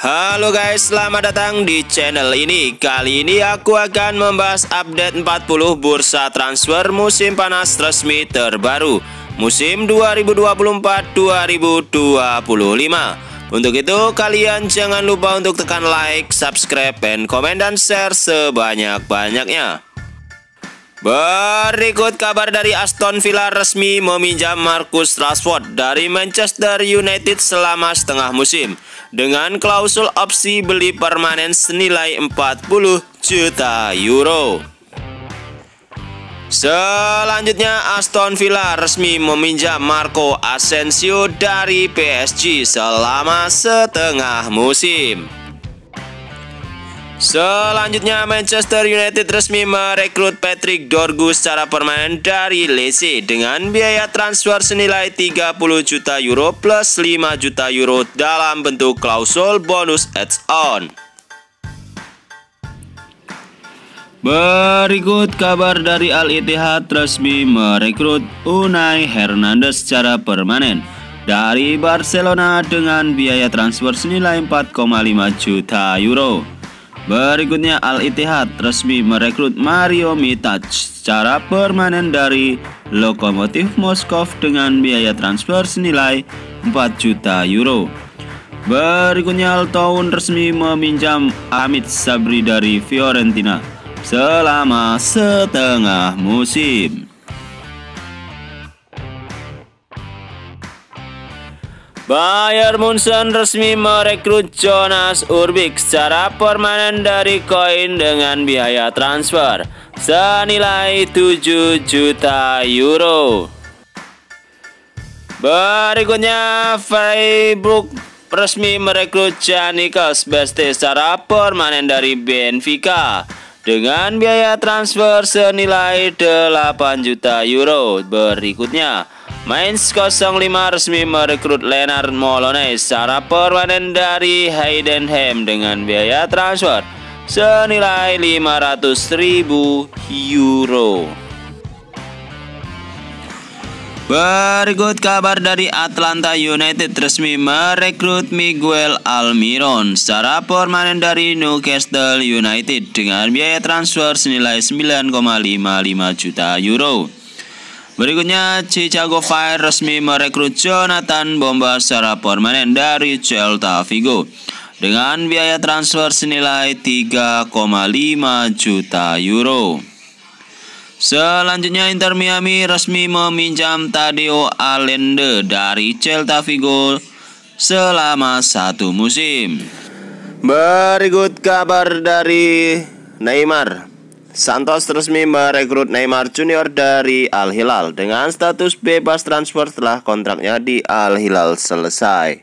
Halo guys, selamat datang di channel ini. Kali ini aku akan membahas update 40 bursa transfer musim panas resmi terbaru musim 2024-2025. Untuk itu kalian jangan lupa untuk tekan like, subscribe, dan komen dan share sebanyak-banyaknya. Berikut kabar dari Aston Villa resmi meminjam Marcus Rashford dari Manchester United selama setengah musim dengan klausul opsi beli permanen senilai 40 juta euro. Selanjutnya, Aston Villa resmi meminjam Marco Asensio dari PSG selama setengah musim. Selanjutnya, Manchester United resmi merekrut Patrick Dorgu secara permanen dari Lecce dengan biaya transfer senilai 30 juta euro plus 5 juta euro dalam bentuk klausul bonus add-on. Berikut kabar dari Al Ittihad resmi merekrut Unai Hernandez secara permanen dari Barcelona dengan biaya transfer senilai 4,5 juta euro. Berikutnya, Al Ittihad resmi merekrut Mario Micic secara permanen dari Lokomotiv Moskow dengan biaya transfer senilai 4 juta euro. Berikutnya, Al Town resmi meminjam Hamid Sabri dari Fiorentina selama setengah musim. Bayern Munchen resmi merekrut Jonas Urbik secara permanen dari Koin dengan biaya transfer senilai 7 juta euro. Berikutnya, Freiburg resmi merekrut Janikos Beste secara permanen dari Benfica dengan biaya transfer senilai 8 juta euro. Berikutnya, Mainz 05 resmi merekrut Lennart Moloney secara permanen dari Heidenheim dengan biaya transfer senilai 500.000 euro. Berikut kabar dari Atlanta United resmi merekrut Miguel Almiron secara permanen dari Newcastle United dengan biaya transfer senilai 9,55 juta euro. Berikutnya, Chicago Fire resmi merekrut Jonathan Bomba secara permanen dari Celta Vigo dengan biaya transfer senilai 3,5 juta euro. Selanjutnya, Inter Miami resmi meminjam Tadeo Allende dari Celta Vigo selama satu musim. Berikut kabar dari Neymar. Santos resmi merekrut Neymar Junior dari Al Hilal dengan status bebas transfer setelah kontraknya di Al Hilal selesai.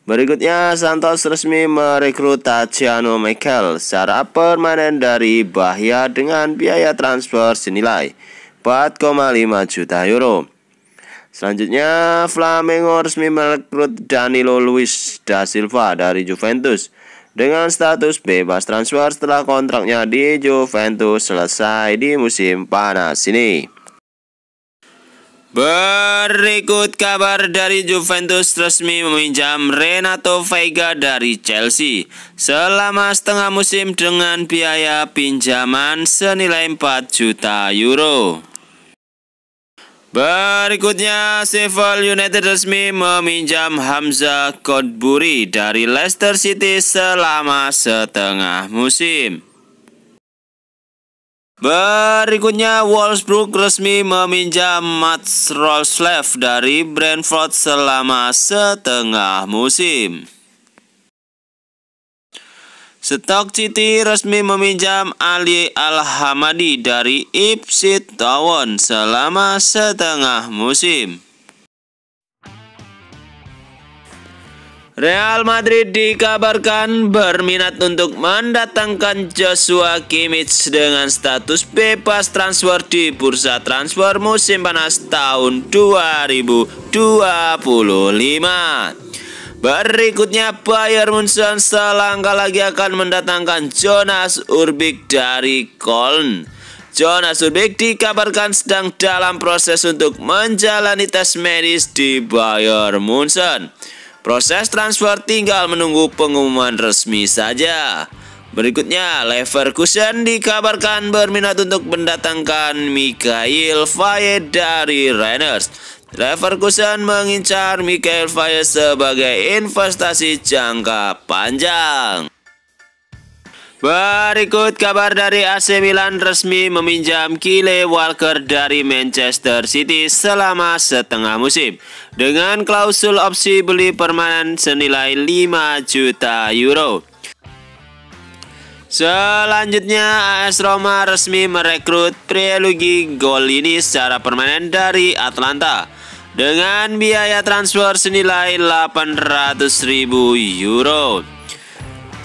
Berikutnya, Santos resmi merekrut Tachiano Michael secara permanen dari Bahia dengan biaya transfer senilai 4,5 juta euro. Selanjutnya, Flamengo resmi merekrut Danilo Luis da Silva dari Juventus dengan status bebas transfer setelah kontraknya di Juventus selesai di musim panas ini. Berikut kabar dari Juventus resmi meminjam Renato Veiga dari Chelsea selama setengah musim dengan biaya pinjaman senilai 4 juta euro. Berikutnya, Sheffield United resmi meminjam Hamza Kodburi dari Leicester City selama setengah musim. Berikutnya, Wolfsburg resmi meminjam Mats Roerslev dari Brentford selama setengah musim. Stoke City resmi meminjam Ali Al-Hamadi dari Ipswich Town selama setengah musim. Real Madrid dikabarkan berminat untuk mendatangkan Joshua Kimmich dengan status bebas transfer di bursa transfer musim panas tahun 2025. Berikutnya, Bayern Munchen selangkah lagi akan mendatangkan Jonas Urbik dari Köln. Jonas Urbik dikabarkan sedang dalam proses untuk menjalani tes medis di Bayern Munchen. Proses transfer tinggal menunggu pengumuman resmi saja. Berikutnya, Leverkusen dikabarkan berminat untuk mendatangkan Mikhail Faye dari Rangers. Leverkusen mengincar Mikhail Faye sebagai investasi jangka panjang. Berikut kabar dari AC Milan resmi meminjam Kyle Walker dari Manchester City selama setengah musim dengan klausul opsi beli permanen senilai 5 juta euro. Selanjutnya, AS Roma resmi merekrut Pierluigi Golini secara permanen dari Atalanta dengan biaya transfer senilai 800.000 euro.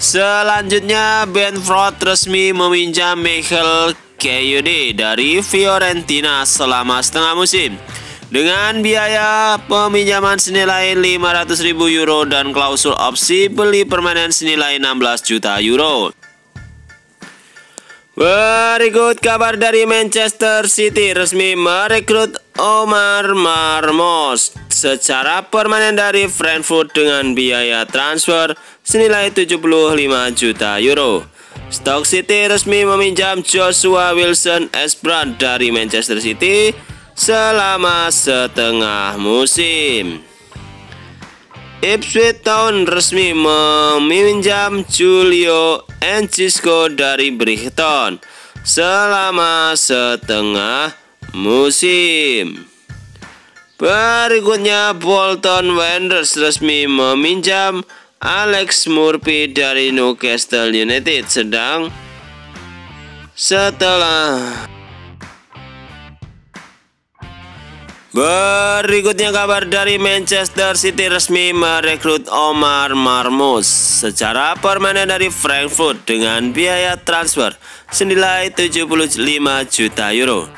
Selanjutnya, Brentford resmi meminjam Michael Kayode dari Fiorentina selama setengah musim dengan biaya peminjaman senilai 500.000 euro dan klausul opsi beli permanen senilai 16 juta euro. Berikut kabar dari Manchester City resmi merekrut Omar Marmoush secara permanen dari Frankfurt dengan biaya transfer senilai 75 juta euro. Stoke City resmi meminjam Joshua Wilson-Esperant dari Manchester City selama setengah musim. Ipswich Town resmi meminjam Julio Enciso dari Brighton selama setengah musim. Berikutnya, Bolton Wanderers resmi meminjam Alex Murphy dari Newcastle United Berikutnya kabar dari Manchester City resmi merekrut Omar Marmoush secara permanen dari Frankfurt dengan biaya transfer senilai 75 juta euro.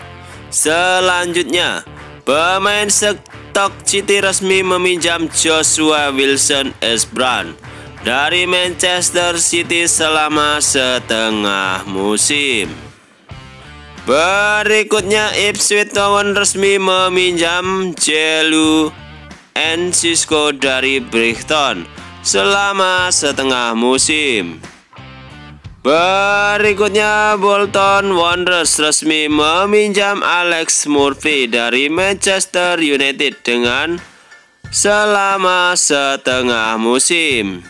Selanjutnya, pemain Stoke City resmi meminjam Joshua Wilson-Esperant dari Manchester City selama setengah musim. Berikutnya, Ipswich Town resmi meminjam Julio Enciso dari Brighton selama setengah musim. Berikutnya, Bolton Wanderers resmi meminjam Alex Murphy dari Manchester United dengan selama setengah musim.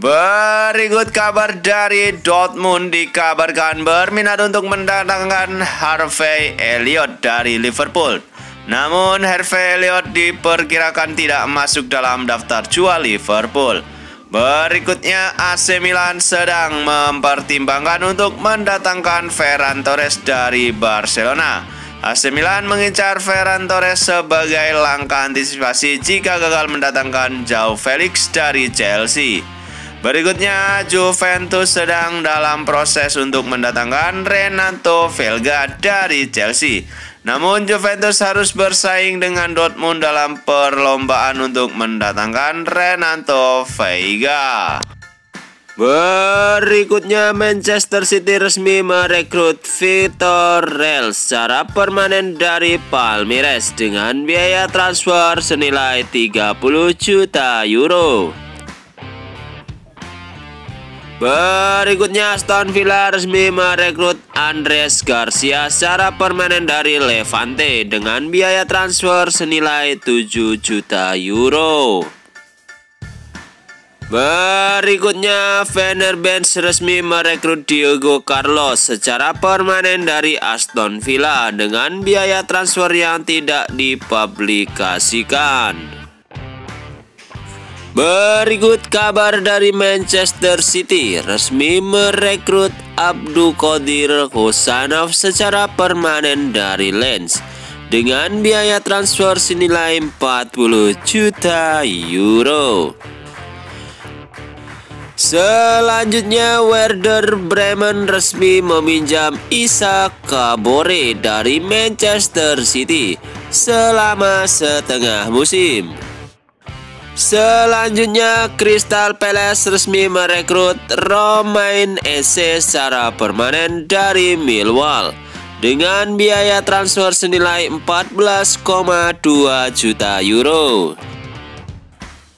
Berikut kabar dari Dortmund dikabarkan berminat untuk mendatangkan Harvey Elliott dari Liverpool. Namun Harvey Elliott diperkirakan tidak masuk dalam daftar jual Liverpool. Berikutnya, AC Milan sedang mempertimbangkan untuk mendatangkan Ferran Torres dari Barcelona. AC Milan mengincar Ferran Torres sebagai langkah antisipasi jika gagal mendatangkan Joao Felix dari Chelsea. Berikutnya, Juventus sedang dalam proses untuk mendatangkan Renato Veiga dari Chelsea. Namun Juventus harus bersaing dengan Dortmund dalam perlombaan untuk mendatangkan Renato Veiga. Berikutnya, Manchester City resmi merekrut Vitor Real secara permanen dari Palmeiras dengan biaya transfer senilai 30 juta euro. Berikutnya, Aston Villa resmi merekrut Andres Garcia secara permanen dari Levante dengan biaya transfer senilai 7 juta euro. Berikutnya, Fenerbahce resmi merekrut Diego Carlos secara permanen dari Aston Villa dengan biaya transfer yang tidak dipublikasikan. Berikut kabar dari Manchester City resmi merekrut Abdulkadir Hosanov secara permanen dari Lens dengan biaya transfer senilai 40 juta euro. Selanjutnya, Werder Bremen resmi meminjam Isa Kabore dari Manchester City selama setengah musim. Selanjutnya, Crystal Palace resmi merekrut Romain Esse secara permanen dari Millwall dengan biaya transfer senilai 14,2 juta euro.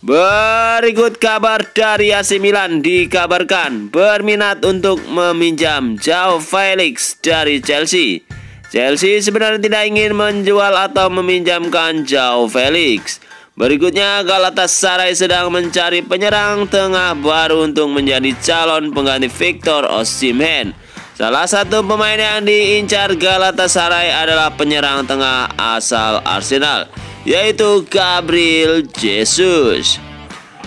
Berikut kabar dari AC Milan, dikabarkan berminat untuk meminjam Joao Felix dari Chelsea. Chelsea sebenarnya tidak ingin menjual atau meminjamkan Joao Felix. Berikutnya, Galatasaray sedang mencari penyerang tengah baru untuk menjadi calon pengganti Victor Osimhen. Salah satu pemain yang diincar Galatasaray adalah penyerang tengah asal Arsenal, yaitu Gabriel Jesus.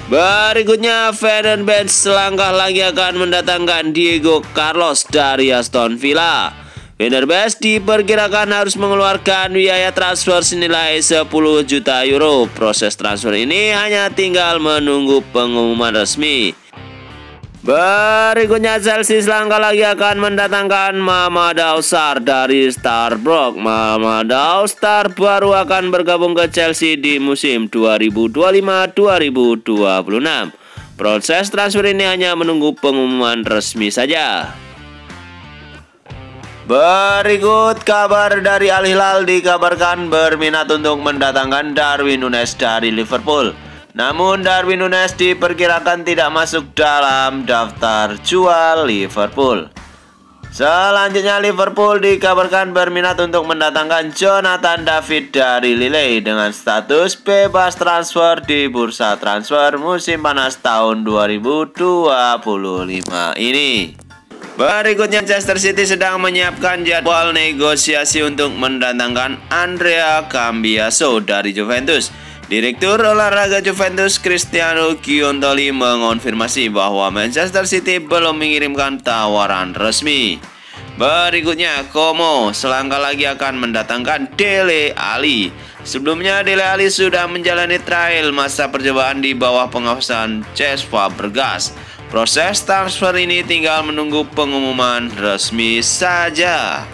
Berikutnya, Fenerbahce selangkah lagi akan mendatangkan Diego Carlos dari Aston Villa. Fenerbahce diperkirakan harus mengeluarkan biaya transfer senilai 10 juta euro. Proses transfer ini hanya tinggal menunggu pengumuman resmi. Berikutnya, Chelsea selangkah lagi akan mendatangkan Mamadou Sarr dari Starbuck. Mamadou Sarr baru akan bergabung ke Chelsea di musim 2025-2026. Proses transfer ini hanya menunggu pengumuman resmi saja. Berikut kabar dari Al Hilal, dikabarkan berminat untuk mendatangkan Darwin Núñez dari Liverpool. Namun Darwin Núñez diperkirakan tidak masuk dalam daftar jual Liverpool. Selanjutnya, Liverpool dikabarkan berminat untuk mendatangkan Jonathan David dari Lille dengan status bebas transfer di bursa transfer musim panas tahun 2025 ini. Berikutnya, Manchester City sedang menyiapkan jadwal negosiasi untuk mendatangkan Andrea Cambiaso dari Juventus. Direktur olahraga Juventus Cristiano Giuntoli mengonfirmasi bahwa Manchester City belum mengirimkan tawaran resmi. Berikutnya, Como selangkah lagi akan mendatangkan Dele Alli. Sebelumnya, Dele Alli sudah menjalani trial masa percobaan di bawah pengawasan Cesc Fabregas. Proses transfer ini tinggal menunggu pengumuman resmi saja.